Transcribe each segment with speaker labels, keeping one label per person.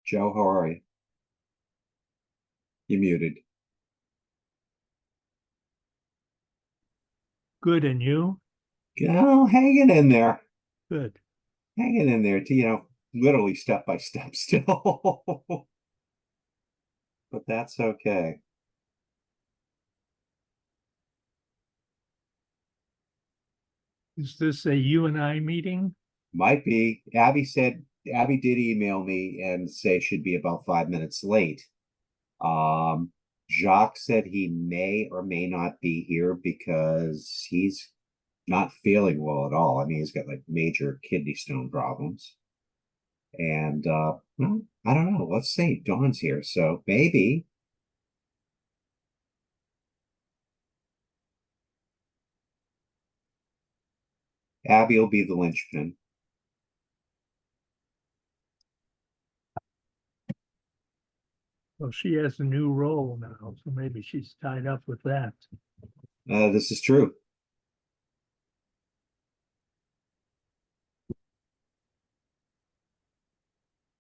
Speaker 1: Joe, how are you? You muted.
Speaker 2: Good, and you?
Speaker 1: Oh, hanging in there.
Speaker 2: Good.
Speaker 1: Hanging in there, literally step by step still. But that's okay.
Speaker 2: Is this a you and I meeting?
Speaker 1: Might be. Abby did email me and say she'd be about 5 minutes late. Um, Jacques said he may or may not be here because he's not feeling well at all. I mean, he's got like major kidney stone problems. And well, I don't know. Let's see. Dawn's here, so maybe. Abby will be the linchpin.
Speaker 2: Well, she has a new role now, so maybe she's tied up with that.
Speaker 1: This is true.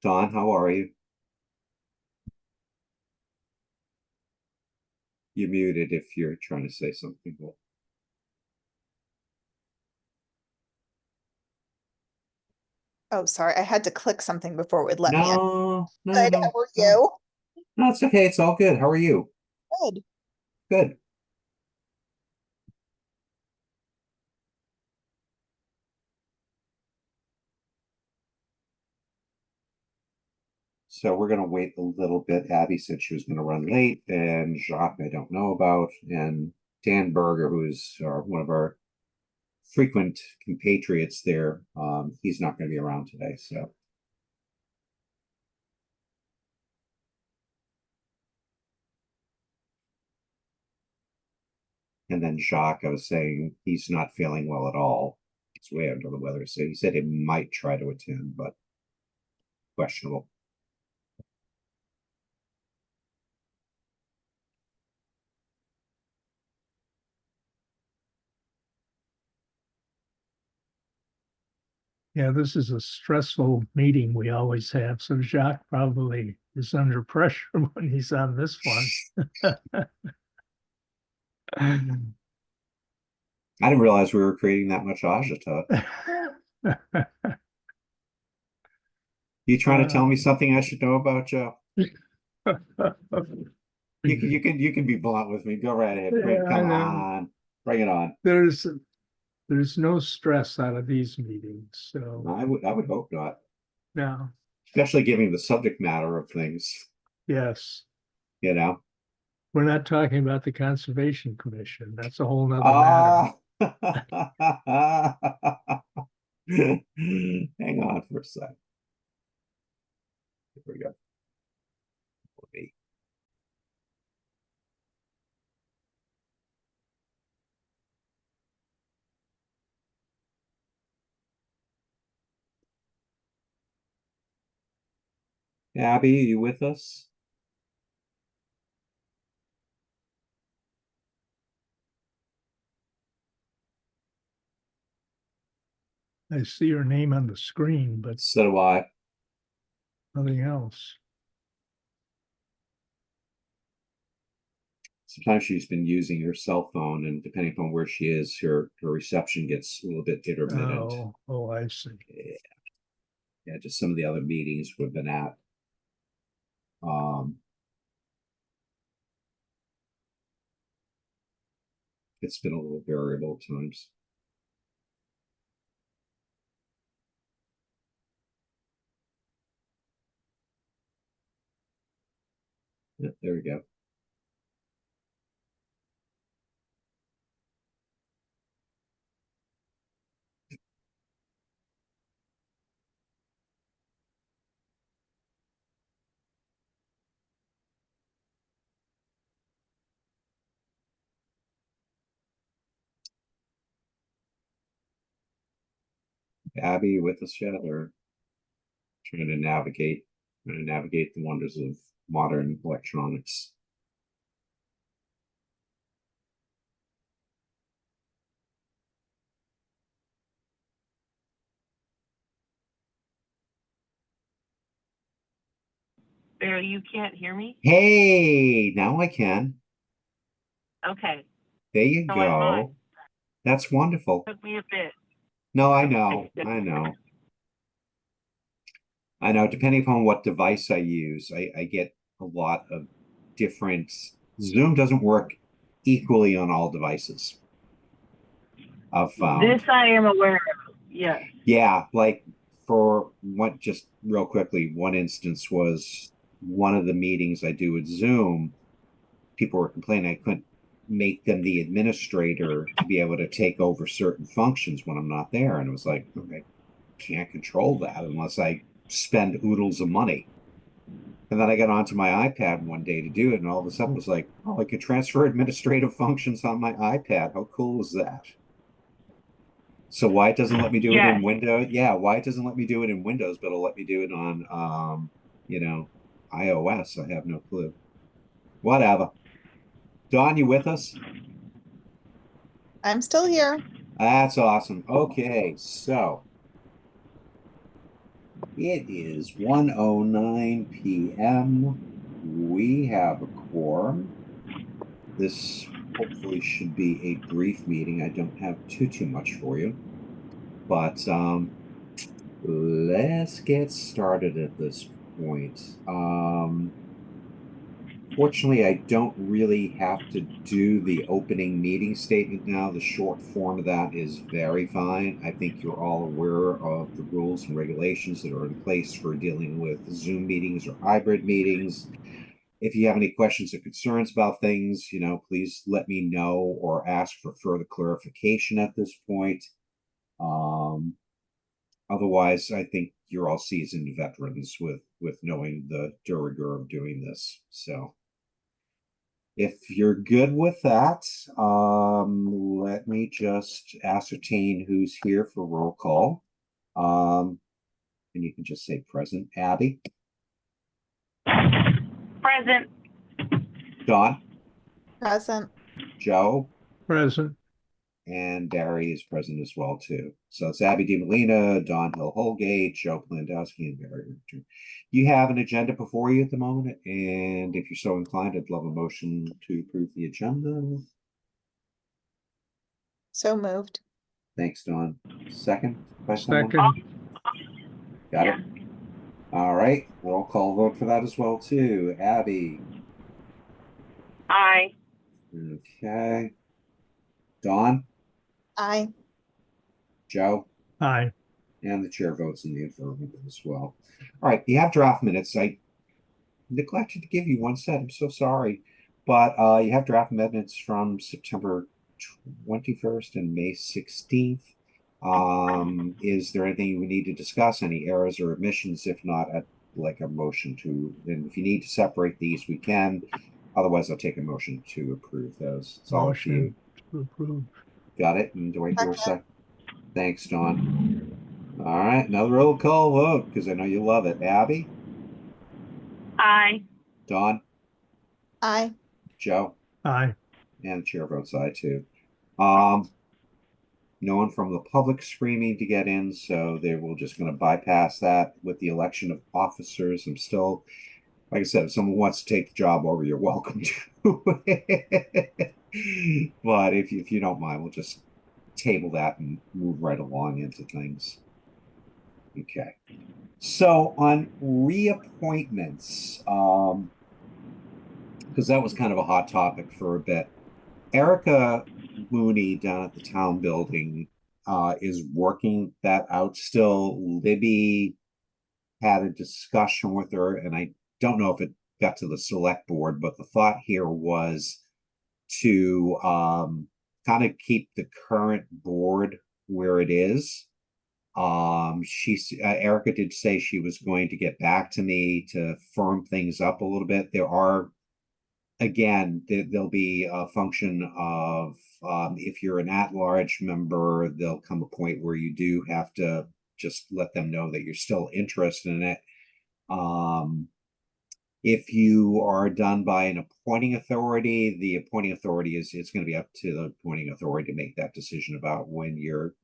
Speaker 1: Dawn, how are you? You're muted if you're trying to say something.
Speaker 3: Oh, sorry. I had to click something before it would let me in.
Speaker 1: No, no,
Speaker 3: Good. How
Speaker 1: no,
Speaker 3: are
Speaker 1: no.
Speaker 3: you?
Speaker 1: No, it's okay. It's all good. How are you?
Speaker 3: Good.
Speaker 1: Good. So we're going to wait a little bit. Abby said she was going to run late, and Jacques, I don't know about, and Dan Berger, who's one of our frequent compatriots there, he's not going to be around today. So, and then Jacques, I was saying he's not feeling well at all. He's way under the weather. So he said he might try to attend, but questionable.
Speaker 2: Yeah, this is a stressful meeting we always have, so Jacques probably is under pressure when he's on this one.
Speaker 1: I didn't realize we were creating that much agita. You trying to tell me something I should know about, Joe? You can be blunt with me. Go right ahead. Come on, bring it on.
Speaker 2: There's no stress out of these meetings, so
Speaker 1: I would hope not,
Speaker 2: no,
Speaker 1: especially given the subject matter of things.
Speaker 2: yes.
Speaker 1: You know.
Speaker 2: We're not talking about the Conservation Commission. That's a whole nother matter.
Speaker 1: Ah. Hang on for a sec. Here we go. Abby, are you with us?
Speaker 2: I see her name on the screen, but
Speaker 1: So do I.
Speaker 2: nothing else.
Speaker 1: Sometimes she's been using her cell phone, and depending upon where she is, her reception gets a little bit intermittent.
Speaker 2: Oh, I see.
Speaker 1: Yeah, yeah, just some of the other meetings we've been at. Um, it's been a little variable at times. Yeah, there we go. Abby, you with us yet, or trying to navigate the wonders of modern electronics?
Speaker 4: Barry, you can't hear me?
Speaker 1: Hey, now I can.
Speaker 4: Okay,
Speaker 1: There you
Speaker 4: so I'm on.
Speaker 1: go. That's wonderful.
Speaker 4: Took me a bit.
Speaker 1: No, I know. I know. I know. Depending upon what device I use, I get a lot of different. Zoom doesn't work equally on all devices, I've
Speaker 4: This
Speaker 1: found.
Speaker 4: I am aware of. Yes.
Speaker 1: Yeah, like for what, just real quickly, one instance was one of the meetings I do with Zoom, people were complaining I couldn't make them the administrator to be able to take over certain functions when I'm not there. And it was like, I can't control that unless I spend oodles of money. And then I got onto my iPad one day to do it, and all of a sudden it was like, oh, I could transfer administrative functions on my iPad. How cool is that? So why it doesn't let me do it
Speaker 4: Yes.
Speaker 1: in Windows? Yeah, why it doesn't let me do it in Windows, but it'll let me do it on iOS. I have no clue. Whatever. Dawn, you with us?
Speaker 3: I'm still here.
Speaker 1: That's awesome. Okay, so it is 1:09 p.m. We have a quorum. This hopefully should be a brief meeting. I don't have too much for you, but let's get started at this point. Fortunately, I don't really have to do the opening meeting statement now. The short form of that is very fine. I think you're all aware of the rules and regulations that are in place for dealing with Zoom meetings or hybrid meetings. If you have any questions or concerns about things, please let me know or ask for further clarification at this point. Otherwise, I think you're all seasoned veterans with knowing the de rigueur of doing this. So if you're good with that, let me just ascertain who's here for roll call. And you can just say present. Abby,
Speaker 4: Present.
Speaker 1: Don,
Speaker 3: Present.
Speaker 1: Joe,
Speaker 2: Present.
Speaker 1: and Barry is present as well too. So it's Abby DeMolina, Don Hill Holgate, Joe Plandowski, and Barry Richter. You have an agenda before you at the moment, and if you're so inclined, I'd love a motion to approve the agenda.
Speaker 3: So moved.
Speaker 1: Thanks, Don. Second by someone?
Speaker 2: Second.
Speaker 1: Got
Speaker 4: Yeah.
Speaker 1: it. All right. Roll call vote for that as well too. Abby.
Speaker 4: Aye.
Speaker 1: Okay. Don,
Speaker 3: Aye.
Speaker 1: Joe,
Speaker 2: Aye.
Speaker 1: and the chair votes in the affirmative as well. All right. You have draft minutes. I neglected to give you one set. I'm so sorry. But you have draft minutes from September 21st and May 16th. Is there anything we need to discuss? Any errors or omissions? If not, I'd like a motion to, and if you need to separate these, we can. Otherwise, I'll take a motion to approve those. It's all up to you.
Speaker 2: Motion to approve.
Speaker 1: Got it? And do I hear a
Speaker 3: Second.
Speaker 1: second? Thanks, Don. All right, another roll call vote because I know you love it. Abby,
Speaker 4: Aye.
Speaker 1: Don,
Speaker 3: Aye.
Speaker 1: Joe,
Speaker 2: Aye.
Speaker 1: and the chair votes aye too. No one from the public screaming to get in, so we're just going to bypass that with the election of officers. I'm still, like I said, if someone wants to take the job over, you're welcome to. But if you don't mind, we'll just table that and move right along into things. Okay. So on reappointments, because that was kind of a hot topic for a bit. Erica Mooney down at the town building is working that out still. Libby had a discussion with her, and I don't know if it got to the select board, but the thought here was to kind of keep the current board where it is. Erica did say she was going to get back to me to firm things up a little bit. There are, again, there'll be a function of if you're an at-large member, there'll come a point where you do have to just let them know that you're still interested in it. If you are done by an appointing authority, the appointing authority it's going to be up to the appointing authority to make that decision about when your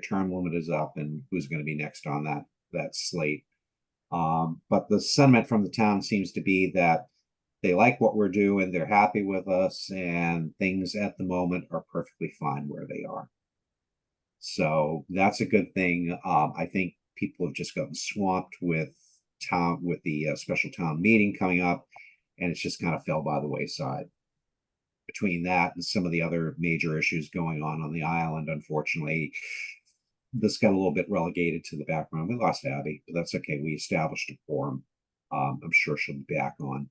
Speaker 1: term limit is up and who's going to be next on that slate. But the sentiment from the town seems to be that they like what we're doing, they're happy with us, and things at the moment are perfectly fine where they are. So that's a good thing. I think people have just gotten swamped with the special town meeting coming up, and it's just kind of fell by the wayside. Between that and some of the other major issues going on the island, unfortunately, this got a little bit relegated to the background. We lost Abby, but that's okay. We established a quorum. I'm sure she'll be back on.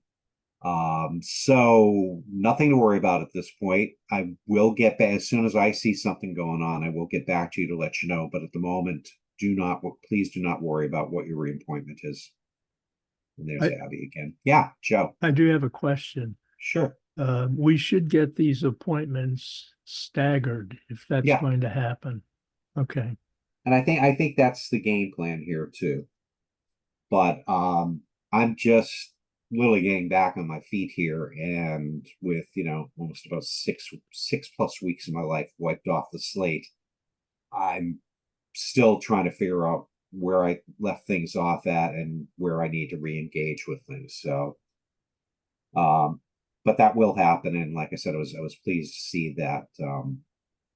Speaker 1: So nothing to worry about at this point. I will get back as soon as I see something going on. I will get back to you to let you know. But at the moment, please do not worry about what your reappointment is. And there's Abby again. Yeah, Joe.
Speaker 2: I do have a question.
Speaker 1: Sure.
Speaker 2: We should get these appointments staggered if that's
Speaker 1: Yeah.
Speaker 2: going to happen. Okay.
Speaker 1: And I think that's the game plan here too. But I'm just literally getting back on my feet here, and with almost about six plus weeks of my life wiped off the slate, I'm still trying to figure out where I left things off at and where I need to re-engage with things. So but that will happen, and like I said, I was pleased to see that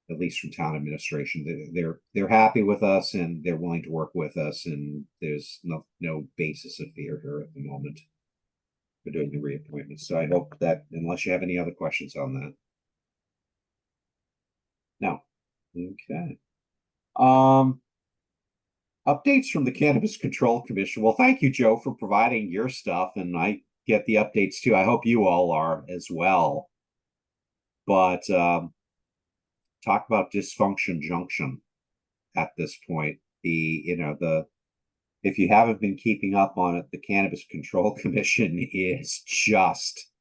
Speaker 1: at least from town administration, they're happy with us and they're willing to work with us, and there's no basis of fear here at the moment for doing the reappointment. So I hope that, unless you have any other questions on that. No. Okay. Updates from the Cannabis Control Commission. Well, thank you, Joe, for providing your stuff, and I get the updates too. I hope you all are as well. But talk about dysfunction junction at this point. If you haven't been keeping up on it, the Cannabis Control Commission is just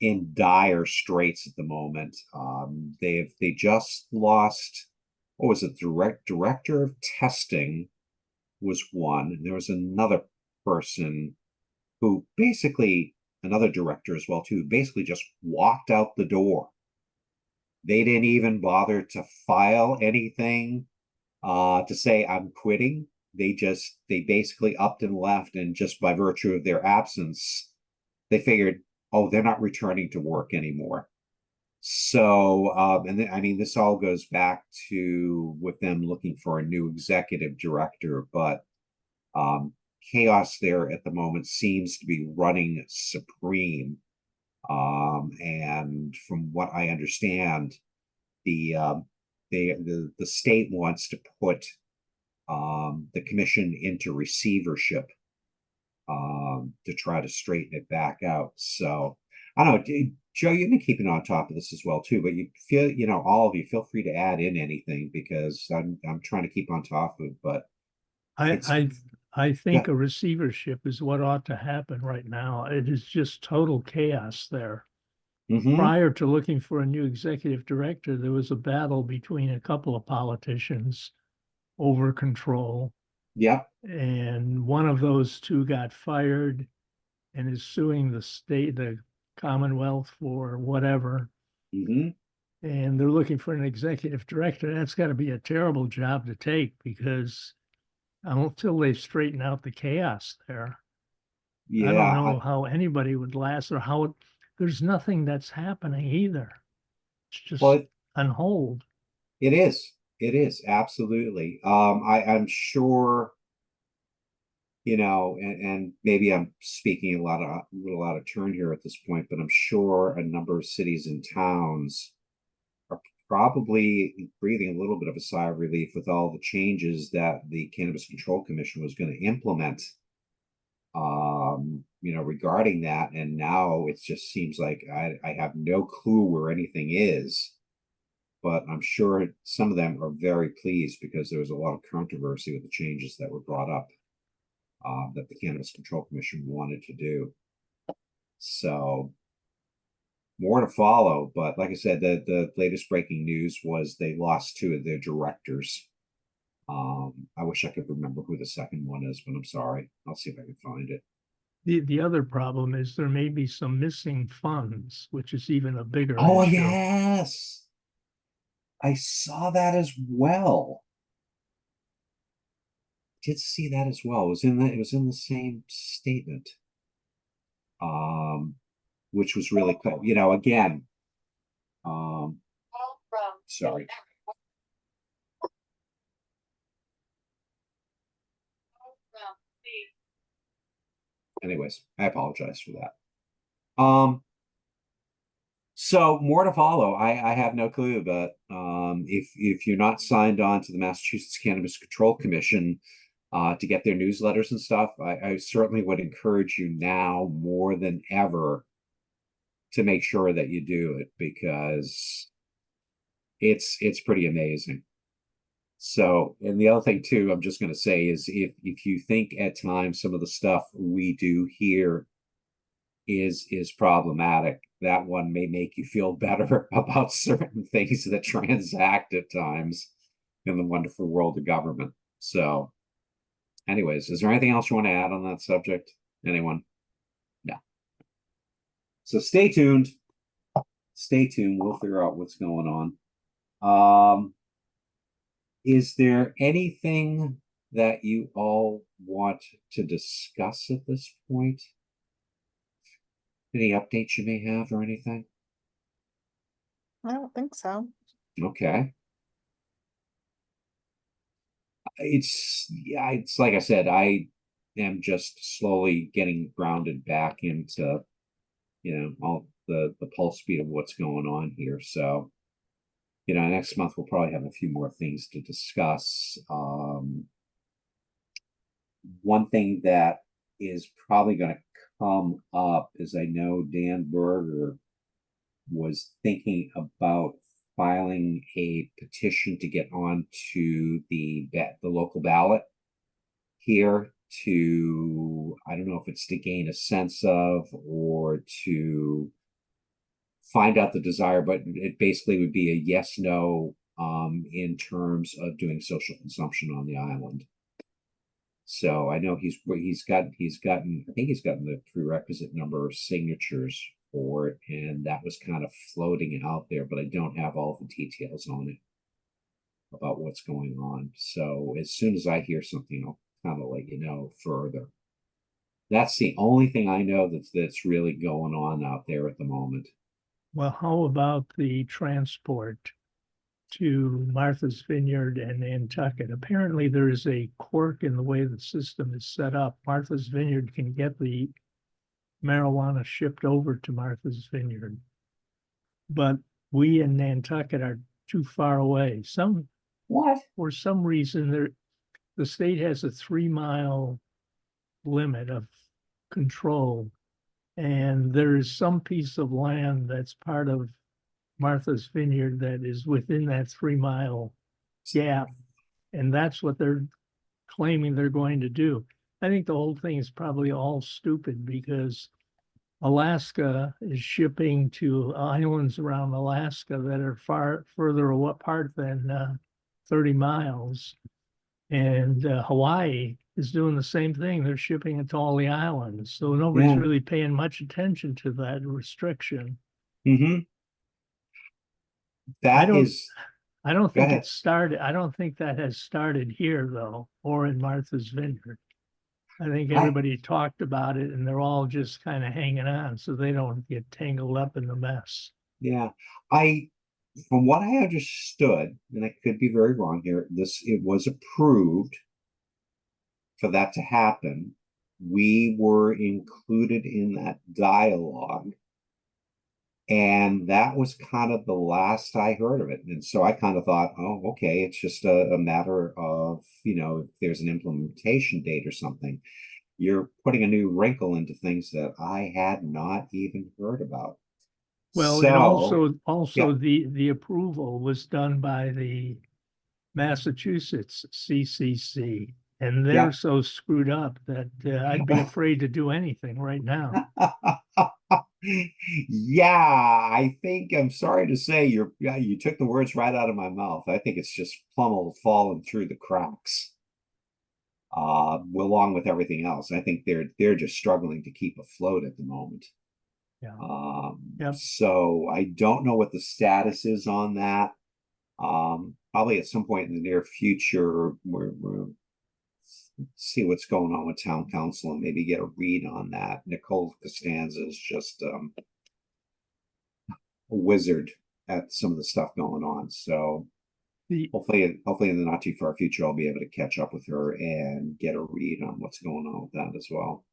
Speaker 1: in dire straits at the moment. They just lost, what was it, director of testing was one, and there was another person who basically, another director as well too, basically just walked out the door. They didn't even bother to file anything to say I'm quitting. They basically upped and left, and just by virtue of their absence, they figured, oh, they're not returning to work anymore. So, this all goes back to with them looking for a new executive director, but chaos there at the moment seems to be running supreme. And from what I understand, the state wants to put the commission into receivership to try to straighten it back out. So I don't know, Joe, you've been keeping on top of this as well too, but you feel, all of you feel free to add in anything, because I'm trying to keep on top of it, but
Speaker 2: I think a receivership is what ought to happen right now. It is just total chaos there. Prior to looking for a new executive director, there was a battle between a couple of politicians over control.
Speaker 1: Yep.
Speaker 2: And one of those two got fired and is suing the Commonwealth for whatever. And they're looking for an executive director. That's got to be a terrible job to take, because until they straighten out the chaos there, I don't know how anybody would last, or there's nothing that's happening either. It's just on hold.
Speaker 1: It is absolutely. I'm sure, and maybe I'm speaking a little out of turn here at this point, but I'm sure a number of cities and towns are probably breathing a little bit of a sigh of relief with all the changes that the Cannabis Control Commission was going to implement, regarding that. And now it just seems like I have no clue where anything is, but I'm sure some of them are very pleased, because there was a lot of controversy with the changes that were brought up that the Cannabis Control Commission wanted to do. So more to follow, but like I said, the latest breaking news was they lost two of their directors. I wish I could remember who the second one is, but I'm sorry. I'll see if I can find it.
Speaker 2: The other problem is there may be some missing funds, which is even a bigger
Speaker 1: Oh,
Speaker 2: issue.
Speaker 1: yes. I saw that as well. did see that as well. It was in the same statement. Which was really cool. You know, again, sorry. Anyways, I apologize for that. So more to follow. I have no clue, but if you're not signed on to the Massachusetts Cannabis Control Commission to get their newsletters and stuff, I certainly would encourage you now more than ever to make sure that you do it, because it's pretty amazing. So, and the other thing too, I'm just going to say is if you think at times some of the stuff we do here is problematic, that one may make you feel better about certain things that transact at times in the wonderful world of government. So anyways, is there anything else you want to add on that subject? Anyone? No. So stay tuned. Stay tuned. We'll figure out what's going on. Is there anything that you all want to discuss at this point? Any updates you may have or anything?
Speaker 3: I don't think so.
Speaker 1: Okay. Yeah, it's like I said, I am just slowly getting grounded back into, you know, all the pulse speed of what's going on here. So, you know, next month we'll probably have a few more things to discuss. One thing that is probably going to come up is I know Dan Berger was thinking about filing a petition to get onto the local ballot here to, I don't know if it's to gain a sense of or to find out the desire, but it basically would be a yes, no, in terms of doing social consumption on the island. So I know he's gotten I think he's gotten the prerequisite number of signatures for it, and that was kind of floating out there, but I don't have all the details on it about what's going on. So as soon as I hear something, I'll kind of let you know further. That's the only thing I know that's really going on out there at the moment.
Speaker 2: Well, how about the transport to Martha's Vineyard and Nantucket? Apparently there is a quirk in the way the system is set up. Martha's Vineyard can get the marijuana shipped over to Martha's Vineyard, but we in Nantucket are too far away. For some reason, the state has a 3-mile limit of control, and there is some piece of land that's part of Martha's Vineyard that is within that 3-mile gap, and that's what they're claiming they're going to do. I think the whole thing is probably all stupid, because Alaska is shipping to islands around Alaska that are far further apart than 30 miles. And Hawaii is doing the same thing. They're shipping it to all the islands. So nobody's really paying much attention to that restriction.
Speaker 1: Mm-hmm.
Speaker 2: I don't think it started. I don't think that has started here, though, or in Martha's Vineyard. I think everybody talked about it, and they're all just kind of hanging on so they don't get tangled up in the mess.
Speaker 1: Yeah. From what I understood, and I could be very wrong here, it was approved for that to happen. We were included in that dialogue, and that was kind of the last I heard of it. And so I kind of thought, oh, okay, it's just a matter of, you know, if there's an implementation date or something. You're putting a new wrinkle into things that I had not even heard about.
Speaker 2: Well,
Speaker 1: so,
Speaker 2: and also the approval was done by the Massachusetts CCC, and they're so screwed up that I'd be afraid to do anything right now.
Speaker 1: Yeah, I think I'm sorry to say you took the words right out of my mouth. I think it's just plumb fallen through the cracks. Along with everything else. I think they're just struggling to keep afloat at the moment.
Speaker 2: Yeah.
Speaker 1: So I don't know what the status is on that. Probably at some point in the near future, we're see what's going on with town council and maybe get a read on that. Nicole Costanza is just a wizard at some of the stuff going on. So hopefully in the not too far future, I'll be able to catch up with her and get a read on what's going on with that as well.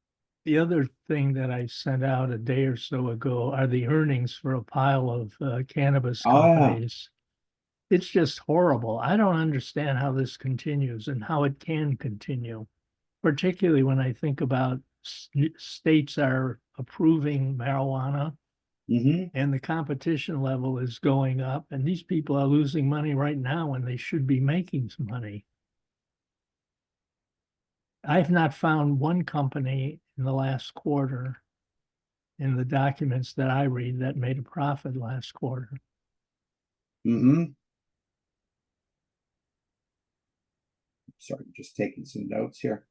Speaker 2: The other thing that I sent out a day or so ago are the earnings for a pile of cannabis
Speaker 1: Oh, yeah.
Speaker 2: companies. It's just horrible. I don't understand how this continues and how it can continue, particularly when I think about states are approving marijuana and the competition level is going up, and these people are losing money right now when they should be making some money. I've not found one company in the last quarter in the documents that I read that made a profit last quarter.
Speaker 1: Sorry, just taking some notes here.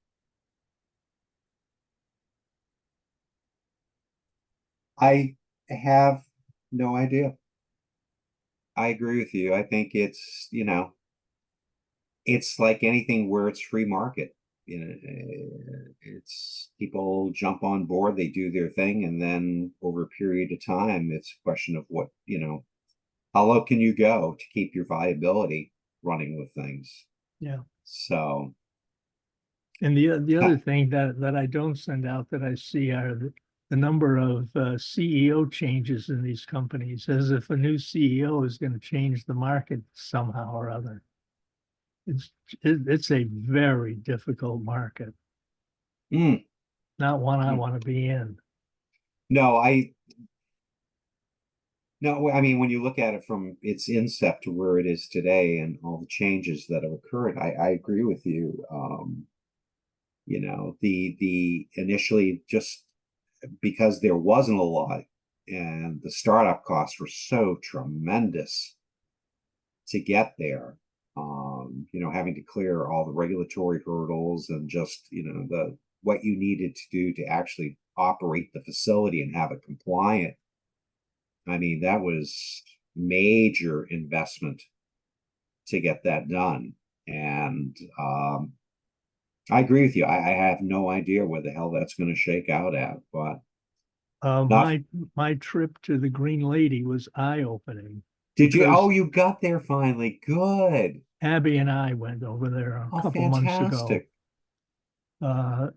Speaker 1: I have no idea. I agree with you. I think it's, you know, it's like anything where it's free market. You know, it's people jump on board, they do their thing, and then over a period of time, it's a question of what, you know, how low can you go to keep your viability running with things?
Speaker 2: Yeah.
Speaker 1: So,
Speaker 2: and the other thing that I don't send out that I see are the number of CEO changes in these companies, as if a new CEO is going to change the market somehow or other. It's a very difficult market. Not one I want to be in.
Speaker 1: No, I mean, when you look at it from its incept to where it is today and all the changes that have occurred, I agree with you. You know, the initially, just because there wasn't a lot and the startup costs were so tremendous to get there, you know, having to clear all the regulatory hurdles and just, you know, what you needed to do to actually operate the facility and have it compliant. I mean, that was major investment to get that done. And I agree with you. I have no idea where the hell that's going to shake out at, but
Speaker 2: my trip to the Green Lady was eye-opening.
Speaker 1: Did you? Oh, you got there finally. Good.
Speaker 2: Abby and I went over there a couple months ago.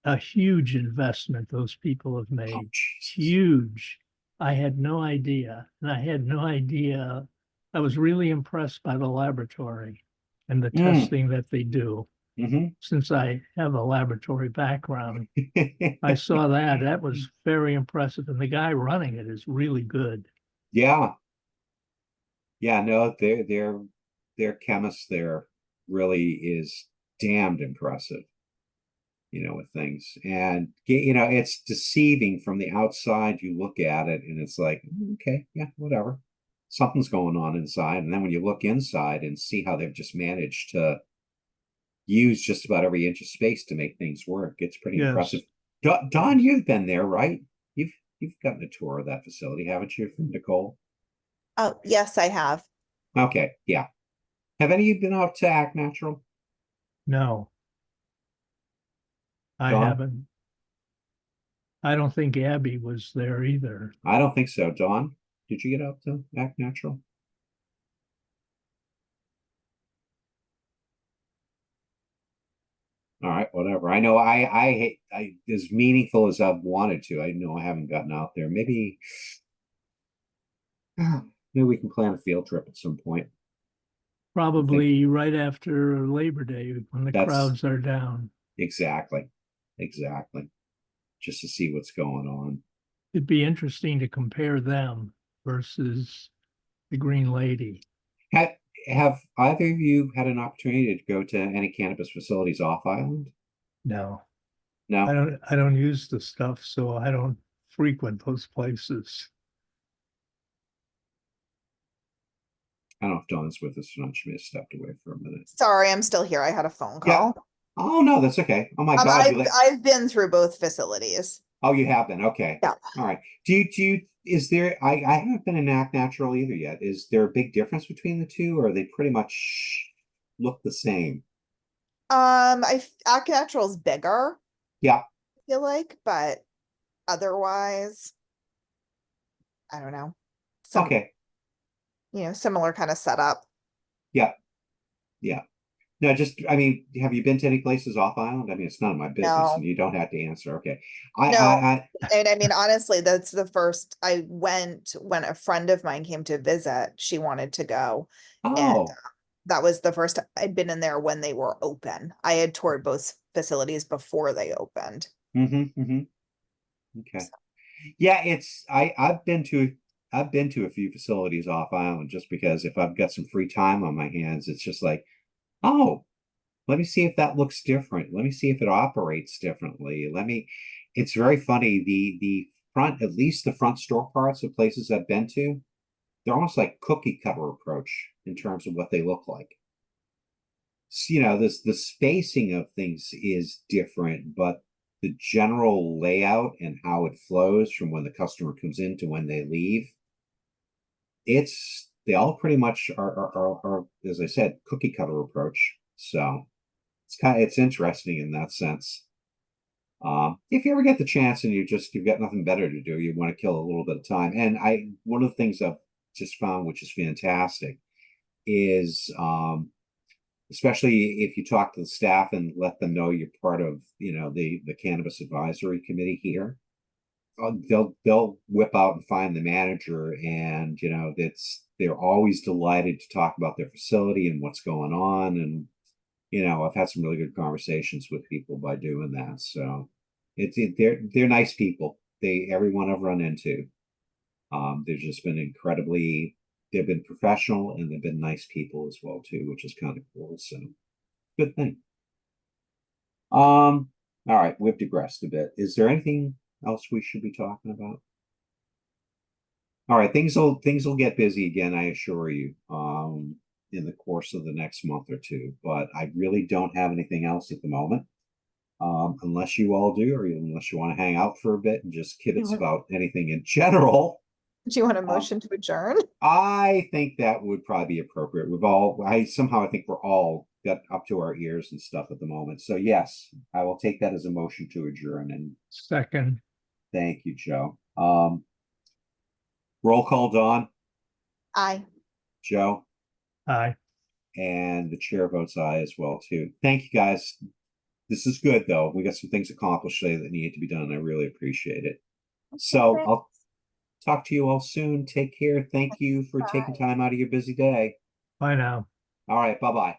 Speaker 2: A huge investment those people have made.
Speaker 1: Oh,
Speaker 2: huge. I had no idea. And I had no idea. I was really impressed by the laboratory and the testing that they do. Since I have a laboratory background, I saw that. That was very impressive. And the guy running it is really good.
Speaker 1: Yeah. Yeah, no, their chemist there really is damned impressive, you know, with things. And, you know, it's deceiving from the outside. You look at it and it's like, okay, yeah, whatever. Something's going on inside. And then when you look inside and see how they've just managed to use just about every inch of space to make things work, it's pretty impressive. Don, you've been there, right? You've gotten a tour of that facility, haven't you, from Nicole?
Speaker 3: Oh, yes, I have.
Speaker 1: Okay, yeah. Have any of you been out to Act Natural?
Speaker 2: No, I
Speaker 1: Dawn?
Speaker 2: haven't. I don't think Abby was there either.
Speaker 1: I don't think so. Dawn, did you get out to Act Natural? All right, whatever. I know I as meaningful as I've wanted to. I know I haven't gotten out there. Maybe we can plan a field trip at some point.
Speaker 2: Probably right after Labor Day when the crowds are down.
Speaker 1: Exactly. Just to see what's going on.
Speaker 2: It'd be interesting to compare them versus the Green Lady.
Speaker 1: Have either of you had an opportunity to go to any cannabis facilities off island?
Speaker 2: No.
Speaker 1: No.
Speaker 2: I don't use the stuff, so I don't frequent those places.
Speaker 1: I don't know if Dawn's with us or not. She may have stepped away for a minute.
Speaker 3: Sorry, I'm still here. I had a phone call.
Speaker 1: Yeah. Oh no, that's okay. Oh my God.
Speaker 3: I've been through both facilities.
Speaker 1: Oh, you have been. Okay.
Speaker 3: Yeah.
Speaker 1: All right. Is there, I haven't been in Act Natural either yet. Is there a big difference between the two, or are they pretty much look the same?
Speaker 3: Act Natural's bigger,
Speaker 1: Yeah,
Speaker 3: I feel like, but otherwise, I don't know. Some,
Speaker 1: okay,
Speaker 3: similar kind of setup.
Speaker 1: yeah, yeah. No, just, I mean, have you been to any places off island? I mean, it's none of my business and
Speaker 3: No,
Speaker 1: you don't have to answer. Okay. I,
Speaker 3: no.
Speaker 1: I, I,
Speaker 3: And I mean, honestly, that's the first I went when a friend of mine came to visit. She wanted to go. And
Speaker 1: oh,
Speaker 3: that was the first I'd been in there when they were open. I had toured both facilities before they opened.
Speaker 1: mm-hmm. Okay. Yeah, I've been to a few facilities off island just because if I've got some free time on my hands, it's just like, oh, let me see if that looks different. Let me see if it operates differently. It's very funny. The front, at least the front store parts of places I've been to, they're almost like cookie cutter approach in terms of what they look like. The spacing of things is different, but the general layout and how it flows from when the customer comes in to when they leave, they all pretty much are, as I said, cookie cutter approach. So it's interesting in that sense. If you ever get the chance and you've got nothing better to do, you want to kill a little bit of time. And one of the things I've just found, which is fantastic, is especially if you talk to the staff and let them know you're part of, the cannabis advisory committee here. They'll whip out and find the manager, and they're always delighted to talk about their facility and what's going on. And I've had some really good conversations with people by doing that. So they're nice people. Every one I've run into, they've just been they've been professional and they've been nice people as well too, which is kind of cool. So good thing. All right, we've digressed a bit. Is there anything else we should be talking about? All right, things will get busy again, I assure you, in the course of the next month or two. But I really don't have anything else at the moment. Unless you all do, or unless you want to hang out for a bit and just kibitz about anything in general.
Speaker 3: Do you want a
Speaker 1: Um,
Speaker 3: motion to adjourn?
Speaker 1: I think that would probably be appropriate. I think we're all got up to our ears and stuff at the moment. So yes, I will take that as a motion to adjourn. And
Speaker 2: Second,
Speaker 1: thank you, Joe. Roll call, Dawn,
Speaker 3: Aye.
Speaker 1: Joe,
Speaker 2: aye.
Speaker 1: and the chair votes aye as well too. Thank you, guys. This is good though. We got some things accomplished today that need to be done. I really appreciate it. So I'll talk to you all soon. Take care. Thank you for taking
Speaker 3: Bye.
Speaker 1: time out of your busy day.
Speaker 2: Bye now.
Speaker 1: All right. Bye-bye.